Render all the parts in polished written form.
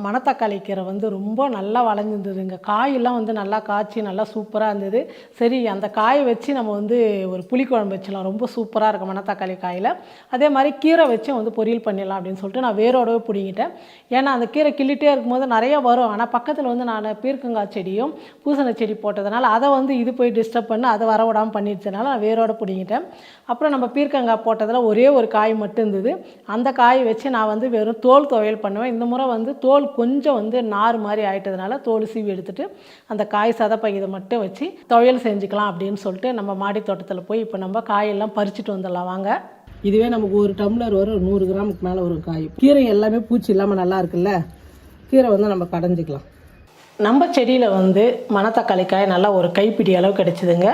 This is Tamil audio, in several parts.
மணத்தக்காளி கீரை வந்து ரொம்ப நல்லா வளைஞ்சிருந்ததுங்க. காயெல்லாம் வந்து நல்லா காய்ச்சி நல்லா சூப்பராக இருந்தது. சரி அந்த காயை வச்சு நம்ம வந்து ஒரு புளிக்குழம்பு வச்சிடலாம். ரொம்ப சூப்பராக இருக்கும் மணத்தக்காளி காயில். அதே மாதிரி கீரை வச்சும் வந்து பொரியல் பண்ணிடலாம் அப்படின்னு சொல்லிட்டு நான் வேரோடவே பிடிங்கிட்டேன். ஏன்னா அந்த கீரை கிள்ளிட்டே இருக்கும்போது நிறைய வரும். ஆனால் பக்கத்தில் வந்து நான் பீர்க்கங்காய் செடியும் பூசணி செடி போட்டதுனால அதை வந்து இது போய் டிஸ்டர்ப் பண்ணி அதை வர விடாமல் பண்ணிடுச்சதுனால நான் வேரோட பிடிங்கிட்டேன். அப்புறம் நம்ம பீர்க்கங்காய் போட்டதில் ஒரே ஒரு காய் மட்டும் இருந்தது. அந்த காயை வச்சு நான் வந்து வெறும் தோல் துவையல் பண்ணுவேன். இந்த முறை வந்து தோல் கொஞ்சம் வந்து நார் மாதிரி ஆயிட்டதுனால தோல் சீவி எடுத்துட்டு அந்த காய் சதப்பை இதை மட்டும் வச்சு துவையல் செஞ்சுக்கலாம் அப்படின்னு சொல்லிட்டு நம்ம மாடி தோட்டத்தில் போய் இப்போ நம்ம காயெல்லாம் பறிச்சுட்டு வந்துடலாம் வாங்க. இதுவே நமக்கு ஒரு டம்ளர் வரும் 100 கிராமுக்கு மேலே ஒரு காய். கீரை எல்லாமே பூச்சி இல்லாமல் நல்லா இருக்குல்ல. கீரை வந்து நம்ம கடைஞ்சிக்கலாம். நம்ம செடியில் வந்து மணத்தக்காளி காய் நல்லா ஒரு கைப்பிடி அளவு கிடச்சிதுங்க.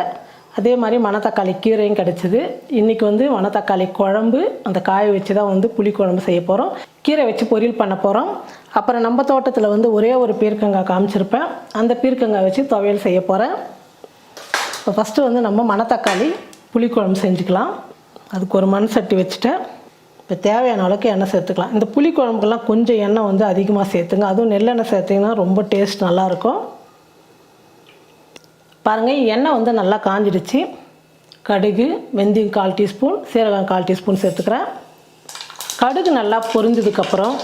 அதே மாதிரி மணத்தக்காளி கீரையும் கிடச்சிது. இன்றைக்கி வந்து மணத்தக்காளி குழம்பு அந்த காயை வச்சு தான் வந்து புளிக்குழம்பு செய்ய போகிறோம். கீரை வச்சு பொரியல் பண்ண போகிறோம். அப்புறம் நம்ம தோட்டத்தில் வந்து ஒரே ஒரு பீர்க்கங்காய் காமிச்சிருப்பேன். அந்த பீர்க்கங்காய் வச்சு துவையல் செய்ய போகிறேன். இப்போ ஃபஸ்ட்டு வந்து நம்ம மணத்தக்காளி புளிக்குழம்பு செஞ்சுக்கலாம். அதுக்கு ஒரு மண் சட்டி வச்சுட்டேன். இப்போ தேவையான அளவுக்கு எண்ணெய் சேர்த்துக்கலாம். இந்த புளிக்குழம்புக்கெல்லாம் கொஞ்சம் எண்ணெய் வந்து அதிகமாக சேர்த்துங்க. அதுவும் நெல்லெண்ணெய் சேர்த்திங்கன்னா ரொம்ப டேஸ்ட் நல்லாயிருக்கும். பாருங்கள், எண்ணெய் வந்து நல்லா காஞ்சிடுச்சு. கடுகு, வெந்தயம் 1/4 டீஸ்பூன், சீரகம் 1/4 டீஸ்பூன் சேர்த்துக்கிறேன். கடுகு நல்லா பொரிஞ்சதுக்கப்புறம்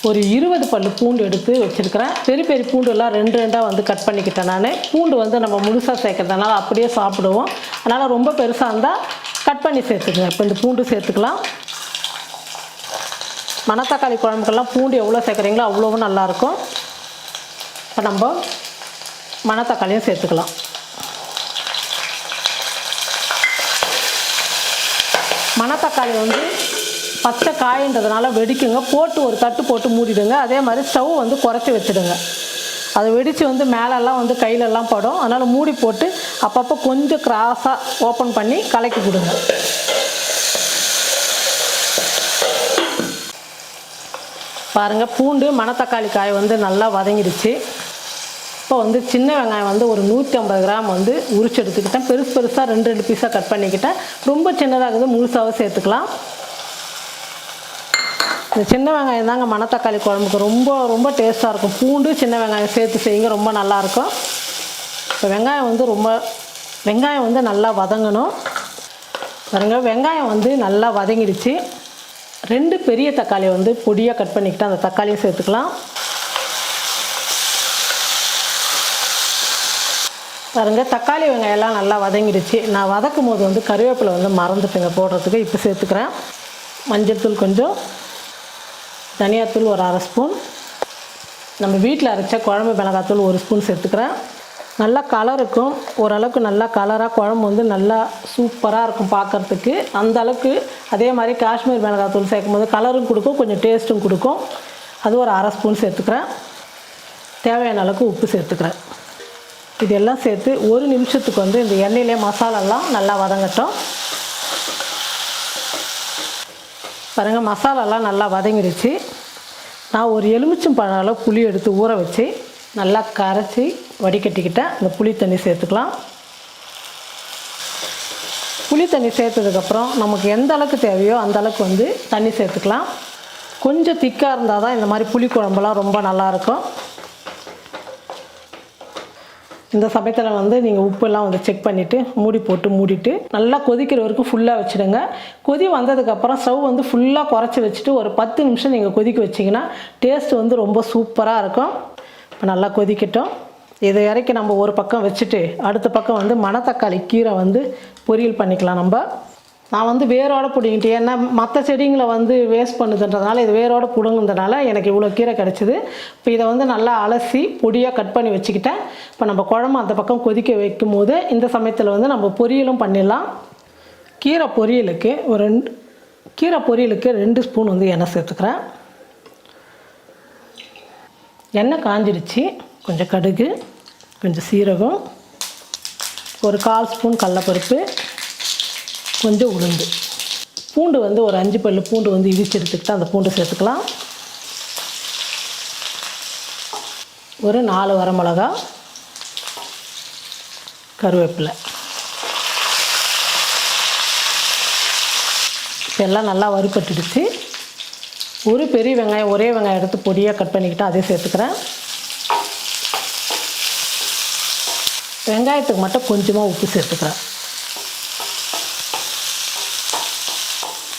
ஒரு 20 பல்லு பூண்டு எடுத்து வச்சுருக்கிறேன். பெரிய பெரிய பூண்டுலாம் 2 வந்து கட் பண்ணிக்கிட்டேன். நான் பூண்டு வந்து நம்ம முழுசாக சேர்க்கறதுனால அப்படியே சாப்பிடுவோம். அதனால் ரொம்ப பெருசாக இருந்தால் கட் பண்ணி சேர்த்துக்குங்க. இப்போ இந்த பூண்டு சேர்த்துக்கலாம். மணத்தக்காளி குழம்புக்கெல்லாம் பூண்டு எவ்வளோ சேர்க்குறீங்களோ அவ்வளோவும் நல்லாயிருக்கும். இப்போ நம்ம மணத்தக்காளியும் சேர்த்துக்கலாம். மணத்தக்காளி வந்து பச்சை காயின்றதுனால வெடிக்குங்க. போட்டு ஒரு தட்டு போட்டு மூடிடுங்க. அதே மாதிரி ஸ்டவ் வந்து குறைச்சி வச்சுடுங்க. அது வெடித்து வந்து மேலெல்லாம் வந்து கையிலெல்லாம் படும். அதனால் மூடி போட்டு அப்பப்போ கொஞ்சம் கிராஸாக ஓப்பன் பண்ணி கலக்கி கொடுங்க. பாருங்கள், பூண்டு மணத்தக்காளி காய் வந்து நல்லா வதங்கிடுச்சு. இப்போ வந்து சின்ன வெங்காயம் வந்து ஒரு 150 கிராம் வந்து உரிச்சு எடுத்துக்கிட்டேன். பெருசாக 2 பீஸாக கட் பண்ணிக்கிட்டேன். ரொம்ப சின்னதாகுது, முழுசாகவே சேர்த்துக்கலாம். இந்த சின்ன வெங்காயம் தாங்க மணத்தக்காளி குழம்புக்கு ரொம்ப டேஸ்ட்டாக இருக்கும். பூண்டு சின்ன வெங்காயம் சேர்த்து செய்யுங்க, ரொம்ப நல்லாயிருக்கும். இப்போ வெங்காயம் வந்து நல்லா வதங்கணும். பாருங்க, வெங்காயம் வந்து நல்லா வதங்கிடுச்சு. 2 பெரிய தக்காளி வந்து பொடியாக கட் பண்ணிக்கிட்டு அந்த தக்காளியும் சேர்த்துக்கலாம். பாருங்கள், தக்காளி வெங்காயம் எல்லாம் நல்லா வதங்கிடுச்சு. நான் வதக்கும் போது வந்து கருவேப்பிலை வந்து மறந்துட்டுங்க போடுறதுக்கு. இப்போ சேர்த்துக்கிறேன். மஞ்சள் தூள் கொஞ்சம், தனியாத்தூள் ஒரு 1/2 ஸ்பூன், நம்ம வீட்டில் அரைச்ச குழம்பு மிளகாத்தூள் 1 ஸ்பூன் சேர்த்துக்கிறேன். நல்லா கலருக்கும், ஓரளவுக்கு நல்லா கலராக குழம்பு வந்து நல்லா சூப்பராக இருக்கும் பார்க்குறதுக்கு. அந்த அளவுக்கு அதே மாதிரி காஷ்மீர் மிளகாத்தூள் சேர்க்கும் போது கலரும் கொடுக்கும், கொஞ்சம் டேஸ்ட்டும் கொடுக்கும். அது ஒரு 1/2 ஸ்பூன் சேர்த்துக்கிறேன். தேவையான அளவுக்கு உப்பு சேர்த்துக்கிறேன். இதெல்லாம் சேர்த்து 1 நிமிஷத்துக்கு வந்து இந்த எண்ணெயிலே மசாலாலாம் நல்லா வதங்கட்டும். பாருங்கள், மசாலாலாம் நல்லா வதங்கிடுச்சு. நான் ஒரு எலுமிச்சம்பழம் அளவு புளி எடுத்து ஊற வச்சு நல்லா கரைச்சி வடிகட்டிக்கிட்டேன். அந்த புளி தண்ணி சேர்த்துக்கலாம். புளி தண்ணி சேர்த்ததுக்கப்புறம் நமக்கு எந்த அளவுக்கு தேவையோ அந்த அளவுக்கு வந்து தண்ணி சேர்த்துக்கலாம். கொஞ்சம் திக்காக இருந்தால் தான் இந்த மாதிரி புளி குழம்புலாம் ரொம்ப நல்லாயிருக்கும். இந்த சமயத்தில் வந்து நீங்கள் உப்பெல்லாம் வந்து செக் பண்ணிவிட்டு மூடிட்டு நல்லா கொதிக்கிற வரைக்கும் ஃபுல்லாக வச்சுடுங்க. கொதி வந்ததுக்கப்புறம் ஸ்டவ் வந்து ஃபுல்லாக குறைச்சி வச்சுட்டு ஒரு 10 நிமிஷம் நீங்கள் கொதிக்க வச்சிங்கன்னா டேஸ்ட் வந்து ரொம்ப சூப்பராக இருக்கும். இப்போ நல்லா கொதிக்கட்டும். இதை இறக்கி நம்ம ஒரு பக்கம் வச்சுட்டு அடுத்த பக்கம் வந்து மணத்தக்காளி கீரை வந்து பொரியல் பண்ணிக்கலாம். நான் வந்து வேரோடு பிடிங்கிட்டு, ஏன்னா மற்ற செடிங்களை வந்து வேஸ்ட் பண்ணுதுன்றதுனால இது வேரோடு பிடுங்குறதுனால எனக்கு இவ்வளோ கீரை கிடச்சிது. இப்போ இதை வந்து நல்லா அலசி பொடியாக கட் பண்ணி வச்சுக்கிட்டேன். இப்போ நம்ம குழம்பு அந்த பக்கம் கொதிக்க வைக்கும் போது இந்த சமயத்தில் வந்து நம்ம பொரியலும் பண்ணிடலாம். கீரை பொரியலுக்கு 2 ஸ்பூன் வந்து எண்ணெய் சேர்த்துக்கிறேன். எண்ணெய் காஞ்சிடுச்சு. கொஞ்சம் கடுகு, கொஞ்சம் சீரகம், ஒரு 1/4 ஸ்பூன் கடலைப்பருப்பு, கொஞ்சம் உளுந்து, பூண்டு வந்து ஒரு 5 பல்லு பூண்டு வந்து இடிச்சு எடுத்துக்கிட்டு அந்த பூண்டு சேர்த்துக்கலாம். ஒரு 4 வரமிளகா, கருவேப்பிலை. எல்லாம் நல்லா வறுபட்டுடுச்சு. ஒரு பெரிய வெங்காயம், ஒரே வெங்காயம் எடுத்து பொடியாக கட் பண்ணிக்கிட்டு அதையும் சேர்த்துக்கிறேன். வெங்காயத்துக்கு மட்டும் கொஞ்சமாக உப்பு சேர்த்துக்கிறேன்.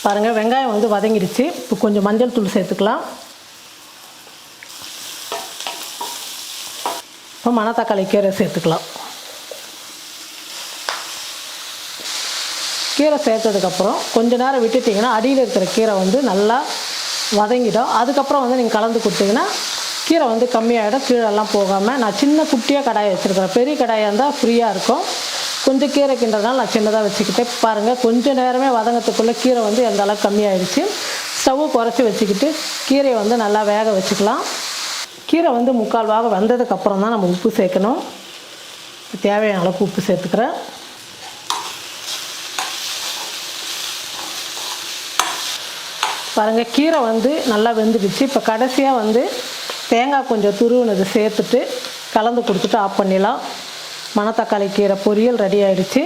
பாருங்கள், வெங்காயம் வந்து வதங்கிடுச்சு. இப்போ கொஞ்சம் மஞ்சள் தூள் சேர்த்துக்கலாம். இப்போ மணத்தக்காளி கீரை சேர்த்துக்கலாம். கீரை சேர்த்ததுக்கப்புறம் கொஞ்ச நேரம் விட்டுட்டிங்கன்னா அடியில் இருக்கிற கீரை வந்து நல்லா வதங்கிடும். அதுக்கப்புறம் வந்து நீங்கள் கலந்து கொடுத்தீங்கன்னா கீரை வந்து கம்மியாகிடும், கீழெல்லாம் போகாமல். நான் சின்ன குட்டியாக கடாயை வச்சுருக்கிறேன். பெரிய கடாயாக இருந்தால் ஃப்ரீயாக இருக்கும். கொஞ்சம் கீரைக்கின்றதுனால நான் சின்னதாக வச்சுக்கிட்டேன். பாருங்கள், கொஞ்சம் நேரமே வதங்கத்துக்குள்ளே கீரை வந்து எந்த அளவுக்கு கம்மியாகிடுச்சு. ஸ்டவ்வு குறைச்சி வச்சுக்கிட்டு கீரையை வந்து நல்லா வேக வச்சுக்கலாம். கீரை வந்து முக்கால் பாகம் வெந்ததுக்கப்புறம் தான் நம்ம உப்பு சேர்க்கணும். தேவையான அளவுக்கு உப்பு சேர்த்துக்கிறேன். பாருங்கள், கீரை வந்து நல்லா வெந்துடுச்சு. இப்போ கடைசியாக வந்து தேங்காய் கொஞ்சம் துருவினது சேர்த்துட்டு கலந்து கொடுத்துட்டு ஆஃப் பண்ணிடலாம். மணத்தக்காளி கீரை பொரியல் ரெடி ஆகிடுச்சு.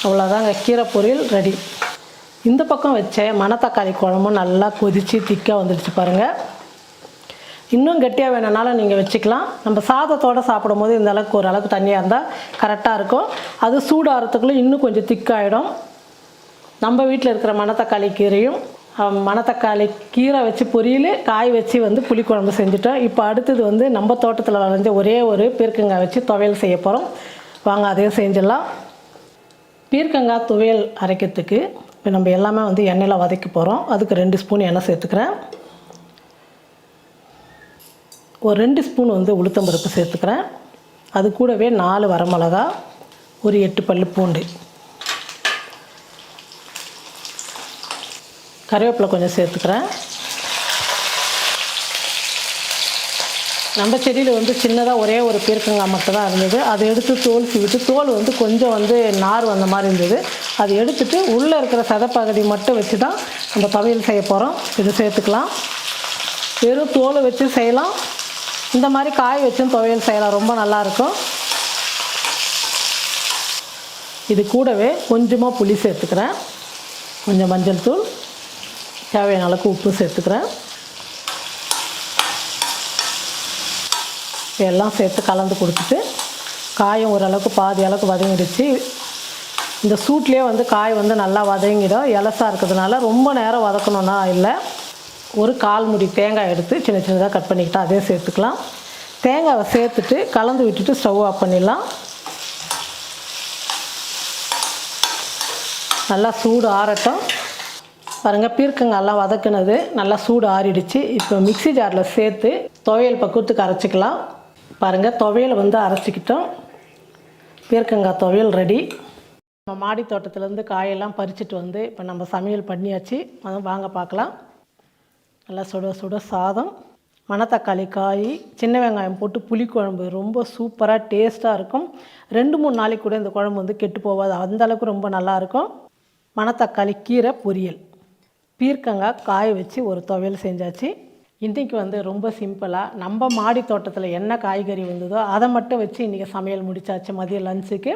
அவ்வளோதாங்க, கீரை பொரியல் ரெடி. இந்த பக்கம் வச்ச மணத்தக்காளி குழம்பும் நல்லா கொதித்து திக்காக வந்துடுச்சு பாருங்கள். இன்னும் கெட்டியாக வேணுனாலும் நீங்கள் வச்சுக்கலாம். நம்ம சாதத்தோடு சாப்பிடும் போது இந்த அளவுக்கு ஒரு அளவுக்கு தண்ணியாக இருந்தால் கரெக்டாக இருக்கும். அது சூடாகிறதுக்குள்ளே இன்னும் கொஞ்சம் திக்காகிடும். நம்ம வீட்டில் இருக்கிற மணத்தக்காளி கீரையும் மணத்தக்காளி கீரை வச்சு பொரியல், காய் வச்சு வந்து புளிக்குழம்பு செஞ்சுட்டோம். இப்போ அடுத்தது வந்து நம்ம தோட்டத்தில் விளைஞ்ச ஒரே ஒரு பீர்க்கங்காய் வச்சு துவையல் செய்ய போகிறோம். வாங்க அதையும் செஞ்சிடலாம். பீர்க்கங்காய் துவையல் அரைக்கிறதுக்கு இப்போ நம்ம எல்லாமே வந்து எண்ணெயில் வதக்கி போகிறோம். அதுக்கு 2 ஸ்பூன் எண்ணெய் சேர்த்துக்கிறேன். ஒரு 2 ஸ்பூன் வந்து உளுத்தம்பருப்பு சேர்த்துக்கிறேன். அது கூடவே 4 வரமிளகா, ஒரு 8 பல்லு பூண்டு, கருவேப்பிலை கொஞ்சம் சேர்த்துக்கிறேன். நம்ம செடியில் வந்து சின்னதாக ஒரே ஒரு பீர்க்கங்காய் மட்டும் தான் இருந்தது. அதை எடுத்து தோல் சீவிட்டு, தோல் வந்து கொஞ்சம் வந்து நார் வந்த மாதிரி இருந்தது. அதை எடுத்துட்டு உள்ளே இருக்கிற சதப்பகுதி மட்டும் வச்சு தான் நம்ம துவையல் செய்ய போகிறோம். இது சேர்த்துக்கலாம். வெறும் தோலை வச்சு செய்யலாம், இந்த மாதிரி காய் வச்சும் துவையல் செய்யலாம், ரொம்ப நல்லாயிருக்கும். இது கூடவே கொஞ்சமாக புளி சேர்த்துக்கிறேன், கொஞ்சம் மஞ்சள் தூள், தேவையான அளவுக்கு உப்பு சேர்த்துக்கிறேன். எல்லாம் சேர்த்து கலந்து கொடுத்துட்டு காயும் ஓரளவுக்கு பாதி அளவுக்கு வதங்கிடுச்சு. இந்த சூட்லேயே வந்து காய் வந்து நல்லா வதங்கிடும். இலசாக இருக்கிறதுனால ரொம்ப நேரம் வதக்கணுன்னா இல்லை. ஒரு 1/4 மூடி தேங்காய் எடுத்து சின்ன சின்னதாக கட் பண்ணிக்கிட்டு அதே சேர்த்துக்கலாம். தேங்காவை சேர்த்துட்டு கலந்து விட்டுட்டு ஸ்டவ் ஆஃப் பண்ணிடலாம். நல்லா சூடு ஆறட்டும். பாருங்கள், பீர்க்கங்காயெல்லாம் வதக்குனது நல்லா சூடு ஆறிடுச்சு. இப்போ மிக்ஸி ஜாரில் சேர்த்து துவையல் பக்குவத்துக்கு அரைச்சிக்கலாம். பாருங்கள், துவையல் வந்து அரைச்சிக்கிட்டோம். பீர்க்கங்காய் துவையல் ரெடி. நம்ம மாடி தோட்டத்துலேருந்து காயெல்லாம் பறிச்சுட்டு வந்து இப்போ நம்ம சமையல் பண்ணியாச்சு. அதை வாங்க பார்க்கலாம். நல்லா சுட சுட சாதம், மணத்தக்காளி காய், சின்ன வெங்காயம் போட்டு புளிக்குழம்பு ரொம்ப சூப்பராக டேஸ்ட்டாக இருக்கும். 2-3 நாளைக்கு கூட இந்த குழம்பு வந்து கெட்டு போகாது, அந்தளவுக்கு ரொம்ப நல்லாயிருக்கும். மணத்தக்காளி கீரை பொரியல், பீர்க்கங்காய் காய வச்சு ஒரு துவையல் செஞ்சாச்சு. இன்றைக்கி வந்து ரொம்ப சிம்பிளாக நம்ம மாடி தோட்டத்தில் என்ன காய்கறி வந்ததோ அதை மட்டும் வச்சு இன்றைக்கி சமையல் முடிச்சாச்சு மதியம் லஞ்சுக்கு.